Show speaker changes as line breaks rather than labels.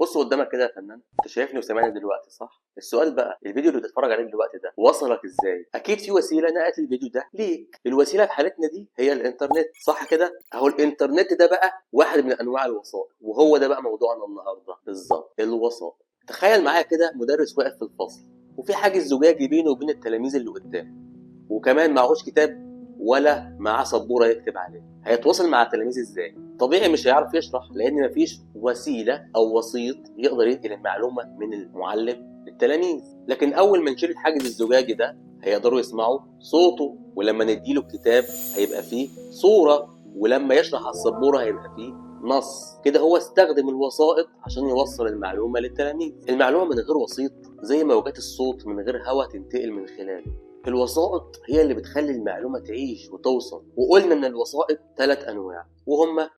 بص قدامك كده يا فنان، انت شايفني وسامعني دلوقتي صح؟ السؤال بقى، الفيديو اللي بتتفرج عليه دلوقتي ده وصلك ازاي؟ اكيد في وسيله نقلت الفيديو ده ليك. الوسيله في حالتنا دي هي الانترنت، صح كده؟ اهو الانترنت ده بقى واحد من انواع الوسائط، وهو ده بقى موضوعنا النهارده بالظبط، الوسائط. تخيل معايا كده مدرس واقف في الفصل، وفي حاجز زجاجي بينه وبين التلاميذ اللي قدامه، وكمان معهوش كتاب ولا معاه سبوره يكتب عليها. هيتواصل مع التلاميذ ازاي؟ طبيعي مش هيعرف يشرح، لان مفيش وسيله او وسيط يقدر ينقل المعلومه من المعلم للتلاميذ. لكن اول ما نشيل الحاجز الزجاجي ده هيقدروا يسمعوا صوته، ولما نديله الكتاب هيبقى فيه صوره، ولما يشرح على السبوره هيبقى فيه نص. كده هو استخدم الوسائط عشان يوصل المعلومه للتلاميذ. المعلومه من غير وسيط زي موجات الصوت من غير هواء تنتقل من خلاله. الوسائط هي اللي بتخلي المعلومة تعيش وتوصل. وقلنا ان الوسائط 3 انواع، وهم